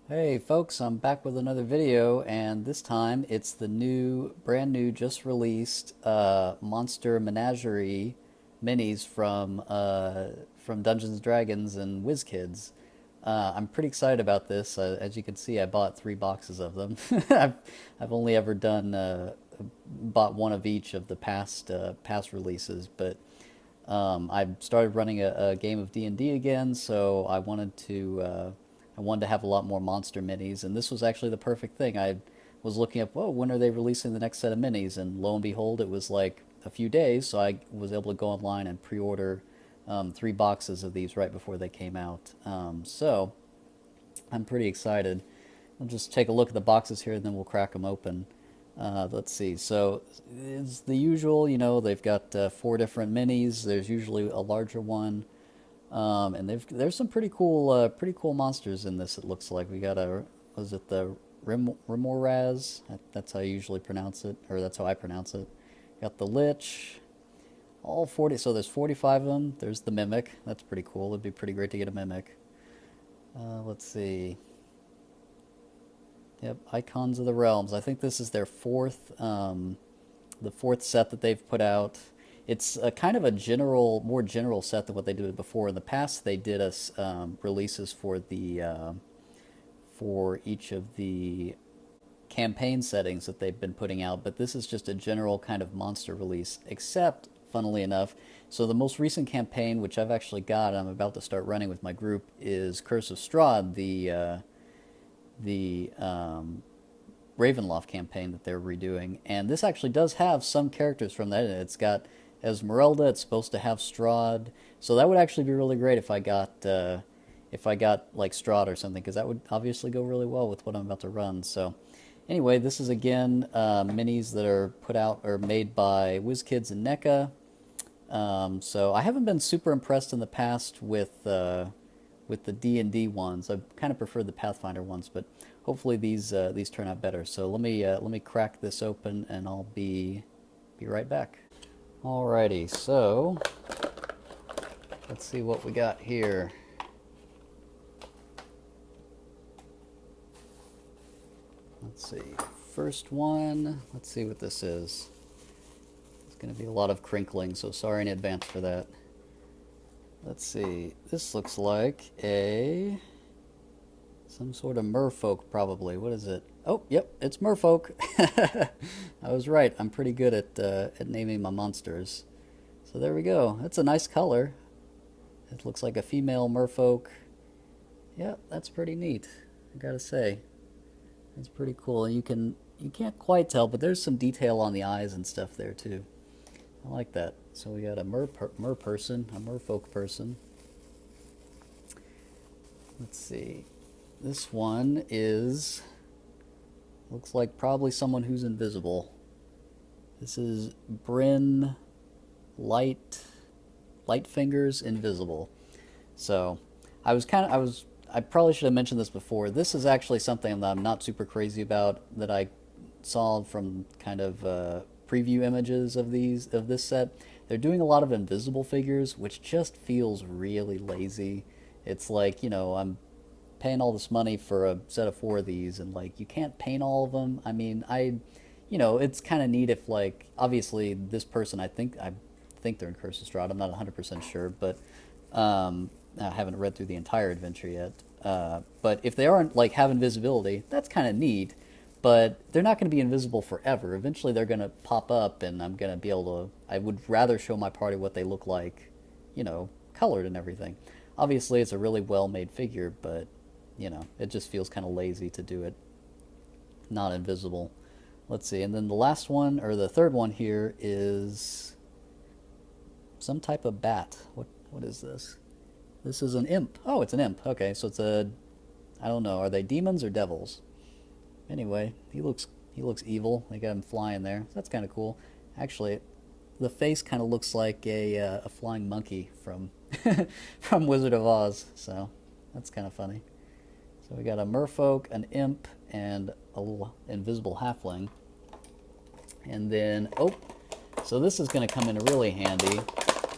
Hey folks, I'm back with another video, and this time it's the brand new, just released Monster Menagerie minis from Dungeons and Dragons and WizKids. I'm pretty excited about this. As you can see, I bought 3 boxes of them. I've I've only ever done bought one of each of the past releases, but I started running a game of D&D again, so I wanted to have a lot more monster minis, and this was actually the perfect thing. I was looking up, whoa, when are they releasing the next set of minis? And lo and behold, it was like a few days, so I was able to go online and pre-order 3 boxes of these right before they came out. So I'm pretty excited. I'll just take a look at the boxes here, and then we'll crack them open. Let's see. So it's the usual, they've got 4 different minis. There's usually a larger one. And there's some pretty cool monsters in this. It looks like we got was it the Remoraz? That's how I usually pronounce it, or that's how I pronounce it. Got the Lich, all 40. So there's 45 of them. There's the Mimic. That's pretty cool. It'd be pretty great to get a Mimic. Let's see. Yep, Icons of the Realms. I think this is their the fourth set that they've put out. It's a kind of a more general set than what they did before. In the past, they did us releases for each of the campaign settings that they've been putting out, but this is just a general kind of monster release. Except, funnily enough, so the most recent campaign, which I've actually got, I'm about to start running with my group, is Curse of Strahd, the Ravenloft campaign that they're redoing, and this actually does have some characters from that. It's got Esmeralda. It's supposed to have Strahd, so that would actually be really great if I got like Strahd or something, because that would obviously go really well with what I'm about to run. So anyway, this is again minis that are put out or made by WizKids and NECA. So I haven't been super impressed in the past with the D&D ones. I kind of prefer the Pathfinder ones, but hopefully these turn out better. So let me crack this open, and I'll be right back. Alrighty, so let's see what we got here. Let's see. First one, let's see what this is. It's going to be a lot of crinkling, so sorry in advance for that. Let's see. This looks like some sort of merfolk, probably. What is it? Oh, yep, it's merfolk. I was right. I'm pretty good at naming my monsters. So there we go. That's a nice color. It looks like a female merfolk. Yeah, that's pretty neat, I gotta say. It's pretty cool. And you can't quite tell, but there's some detail on the eyes and stuff there too. I like that. So we got a mer person, a merfolk person. Let's see. This one looks like probably someone who's invisible. This is Bryn Lightfingers Invisible. So I probably should have mentioned this before. This is actually something that I'm not super crazy about, that I saw from kind of preview images of this set. They're doing a lot of invisible figures, which just feels really lazy. It's like, I'm paying all this money for a set of 4 of these, and like, you can't paint all of them. I mean, it's kind of neat if, like, obviously this person, I think they're in Curse of Strahd. I'm not 100% sure, but I haven't read through the entire adventure yet. But if they aren't, like, have invisibility, that's kind of neat. But they're not going to be invisible forever. Eventually they're going to pop up, and I'm going to be able to... I would rather show my party what they look like, colored and everything. Obviously it's a really well-made figure, but, it just feels kind of lazy to do it not invisible. Let's see, and then the last one, or the third one here, is some type of bat. What is this? This is an imp. Oh, it's an imp. Okay, so it's I don't know, are they demons or devils? Anyway, he looks evil. They got him flying there. That's kind of cool. Actually, the face kind of looks like a flying monkey from from Wizard of Oz. So that's kind of funny. So we got a merfolk, an imp, and a little invisible halfling. And then, so this is going to come in really handy.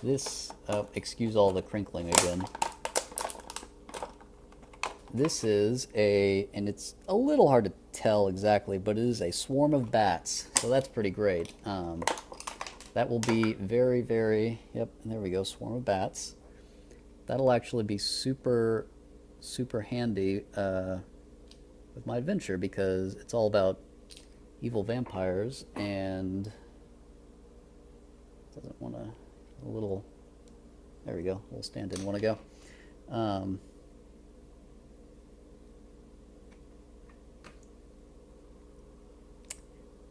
This, excuse all the crinkling again. this is and it's a little hard to tell exactly, but it is a swarm of bats. So that's pretty great. That will be very, very, yep, and there we go, swarm of bats. That'll actually be super, super handy with my adventure, because it's all about evil vampires, and doesn't want to, a little, there we go, a little stand didn't want to go.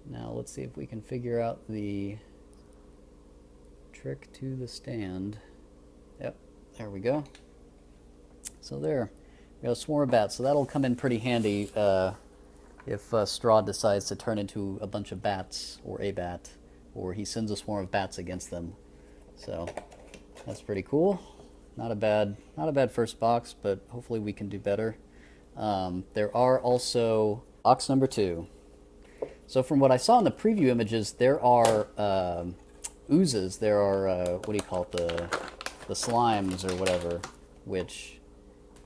Now let's see if we can figure out the trick to the stand. Yep, there we go. So there, we got a swarm of bats, so that'll come in pretty handy if Strahd decides to turn into a bunch of bats, or a bat, or he sends a swarm of bats against them. So that's pretty cool. Not a bad first box, but hopefully we can do better. There are also box number 2. So from what I saw in the preview images, there are oozes. There are what do you call it, the slimes or whatever, which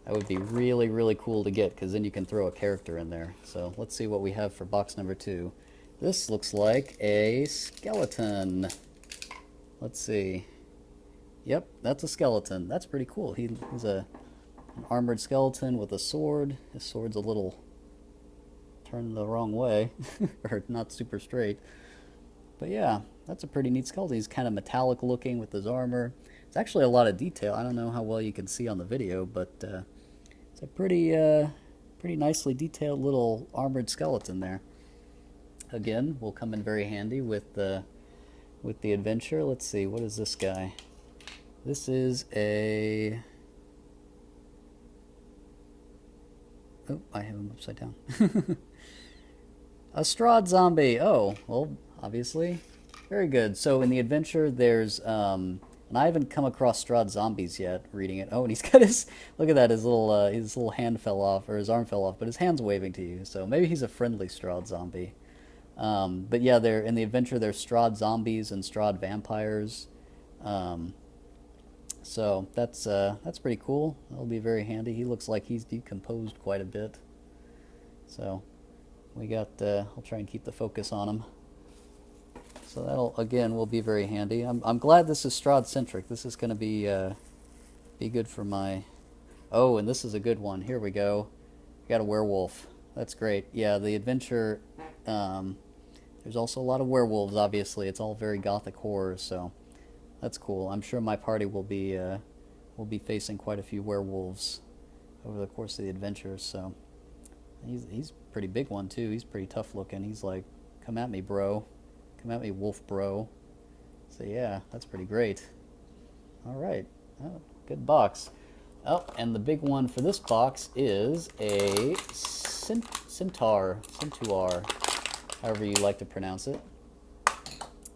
that would be really, really cool to get, because then you can throw a character in there. So let's see what we have for box number 2. This looks like a skeleton. Let's see. Yep, that's a skeleton. That's pretty cool. He's an armored skeleton with a sword. His sword's a little turned the wrong way, or not super straight. But yeah, that's a pretty neat skeleton. He's kind of metallic looking with his armor. It's actually a lot of detail. I don't know how well you can see on the video, but it's a pretty nicely detailed little armored skeleton there. Again, will come in very handy with the adventure. Let's see, what is this guy? This is a... Oh, I have him upside down. A Strahd zombie. Oh, well, obviously. Very good. So in the adventure, there's... and I haven't come across Strahd zombies yet, reading it. Oh, and he's got his... Look at that, his little hand fell off, or his arm fell off, but his hand's waving to you. So maybe he's a friendly Strahd zombie. But yeah, in the adventure, there's Strahd zombies and Strahd vampires. So that's pretty cool. That'll be very handy. He looks like he's decomposed quite a bit. So we got, I'll try and keep the focus on him. So that'll, again, will be very handy. I'm glad this is Strahd centric. This is going to be good for my... Oh, and this is a good one. Here we go. We got a werewolf. That's great. Yeah, the adventure, there's also a lot of werewolves, obviously. It's all very gothic horror, so that's cool. I'm sure my party will be facing quite a few werewolves over the course of the adventure. So he's a pretty big one too. He's pretty tough looking. He's like, "Come at me, bro. Come at me, wolf bro." So yeah, that's pretty great. All right, oh, good box. Oh, and the big one for this box is a centaur, however you like to pronounce it.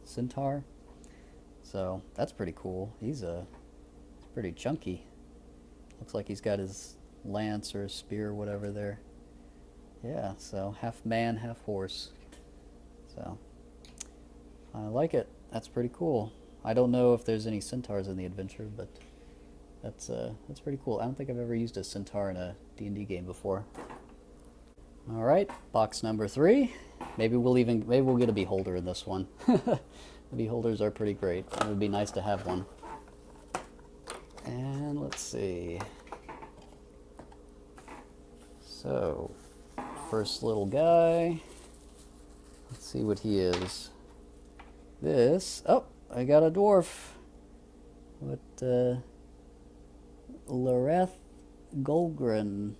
Centaur. So that's pretty cool. He's pretty chunky. Looks like he's got his lance or spear or whatever there. Yeah, so half man, half horse. So I like it. That's pretty cool. I don't know if there's any centaurs in the adventure, but that's pretty cool. I don't think I've ever used a centaur in a D&D game before. All right, box number 3. Maybe we'll get a beholder in this one. The beholders are pretty great. It would be nice to have one. And let's see. So, first little guy. Let's see what he is. This, oh, I got a dwarf. What, Lareth Golgren.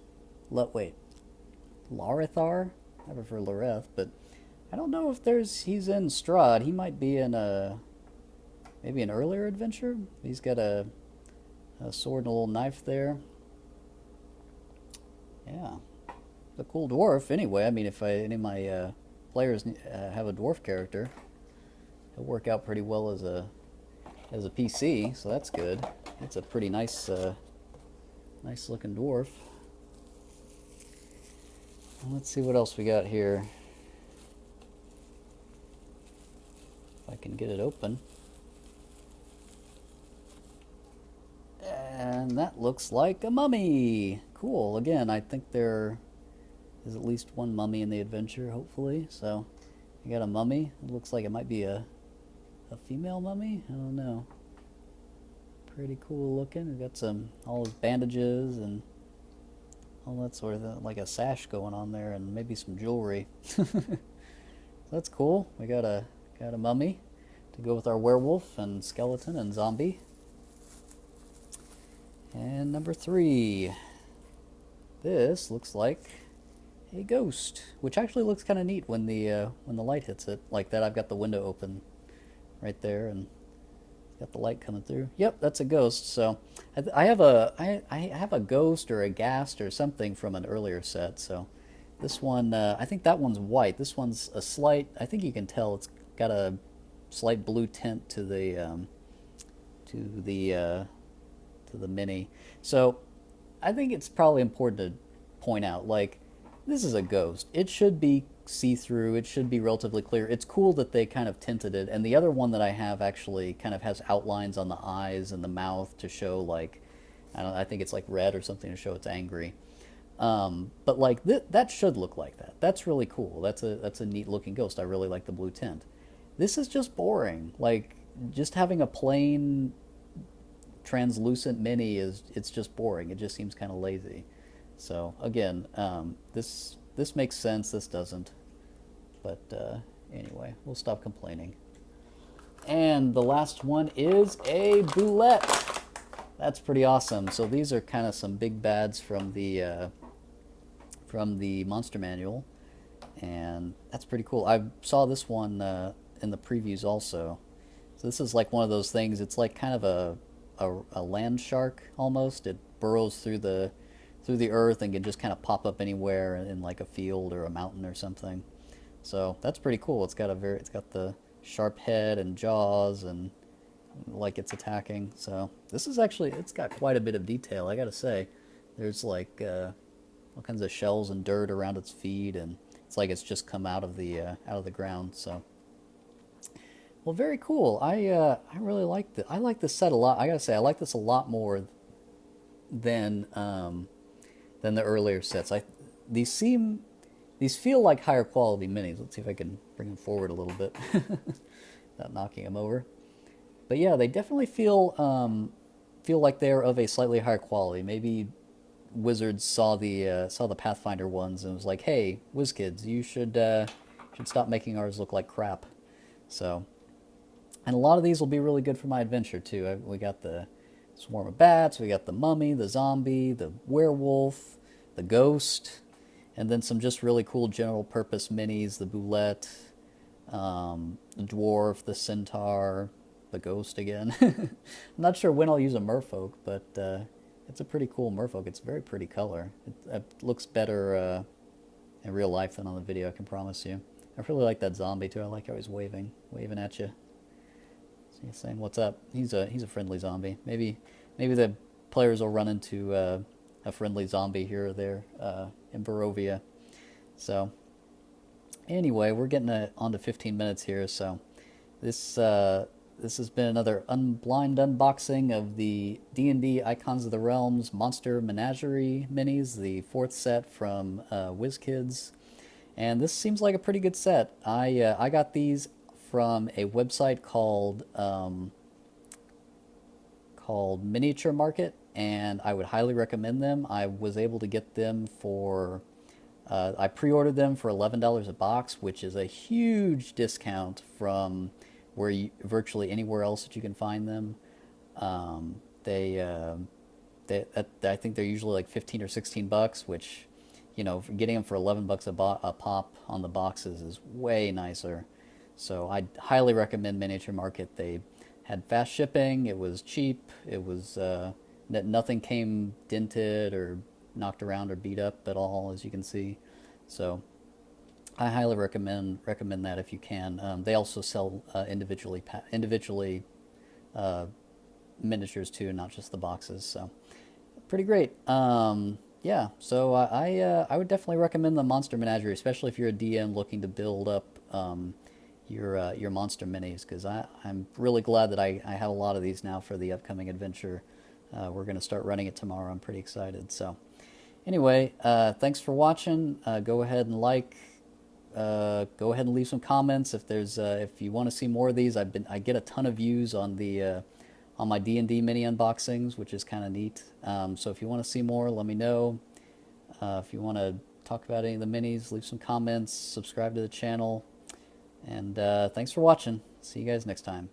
Wait, Larethar? I prefer Lareth, but I don't know if he's in Strahd. He might be in maybe an earlier adventure. He's got a sword and a little knife there. Yeah, a cool dwarf. Anyway, I mean, if any of my players have a dwarf character, he'll work out pretty well as a PC. So that's good. It's a pretty nice, nice looking dwarf. Let's see what else we got here. If I can get it open. And that looks like a mummy. cool. Again, I think there is at least one mummy in the adventure, hopefully. So you got a mummy. It looks like it might be a female mummy. I don't know. Pretty cool looking. We got some all those bandages and all that sort of thing, like a sash going on there, and maybe some jewelry. That's cool. We got a mummy to go with our werewolf and skeleton and zombie. And number 3. This looks like a ghost, which actually looks kind of neat when the light hits it like that. I've got the window open right there and got the light coming through. Yep, that's a ghost. So I have a ghost or a ghast or something from an earlier set. So this one, I think that one's white. This one's a slight. I think you can tell it's got a slight blue tint to the mini. So I think it's probably important to point out, like, this is a ghost. It should be see-through. It should be relatively clear. It's cool that they kind of tinted it. And the other one that I have actually kind of has outlines on the eyes and the mouth to show, like, I think it's like red or something to show it's angry. But like that should look like that. That's really cool. That's a neat looking ghost. I really like the blue tint. This is just boring. Like, just having a plain translucent mini it's just boring. It just seems kind of lazy. So again, this makes sense. This doesn't. But anyway, we'll stop complaining. And the last one is a boulette. That's pretty awesome. So these are kind of some big bads from the Monster Manual, and that's pretty cool. I saw this one in the previews also. So this is like one of those things. It's like kind of a land shark almost. It burrows through the earth and can just kind of pop up anywhere in like a field or a mountain or something. So that's pretty cool. It's got the sharp head and jaws and like it's attacking. So this is actually, it's got quite a bit of detail, I gotta say. There's like all kinds of shells and dirt around its feet, and it's like it's just come out of the ground. So, well, very cool. I really like the set a lot. I gotta say, I like this a lot more than the earlier sets. These feel like higher quality minis. Let's see if I can bring them forward a little bit without knocking them over. But yeah, they definitely feel like they're of a slightly higher quality. Maybe Wizards saw the Pathfinder ones and was like, "Hey, WizKids, you should stop making ours look like crap." So, and a lot of these will be really good for my adventure too. We got the swarm of bats, we got the mummy, the zombie, the werewolf, the ghost, and then some just really cool general purpose minis: the boulette, the dwarf, the centaur, the ghost again. I'm not sure when I'll use a merfolk, but it's a pretty cool merfolk. It's a very pretty color. It looks better in real life than on the video, I can promise you. I really like that zombie too. I like how he's waving at you. So he's saying, "What's up?" He's a friendly zombie. Maybe the players will run into a friendly zombie here or there in Barovia. So anyway, we're getting on to 15 minutes here. So this has been another blind unboxing of the D&D Icons of the Realms Monster Menagerie minis, the 4th set from WizKids. And this seems like a pretty good set. I got these from a website called Miniature Market, and I would highly recommend them. I was able to get them for I pre-ordered them for $11 a box, which is a huge discount from virtually anywhere else that you can find them. I think they're usually like 15 or 16 bucks, which, getting them for 11 bucks a pop on the boxes is way nicer. So I highly recommend Miniature Market. They had fast shipping. It was cheap. It was nothing came dented or knocked around or beat up at all, as you can see. So I highly recommend that if you can. They also sell individually miniatures too, not just the boxes. So pretty great. Yeah. So I would definitely recommend the Monster Menagerie, especially if you're a DM looking to build up your monster minis, because I'm really glad that I have a lot of these now for the upcoming adventure. We're going to start running it tomorrow. I'm pretty excited. So Anyway, thanks for watching. Go ahead and like. Go ahead and leave some comments if there's if you want to see more of these. I get a ton of views on the on my D&D mini unboxings, which is kind of neat. So if you want to see more, let me know. If you want to talk about any of the minis, leave some comments, subscribe to the channel, and thanks for watching. See you guys next time.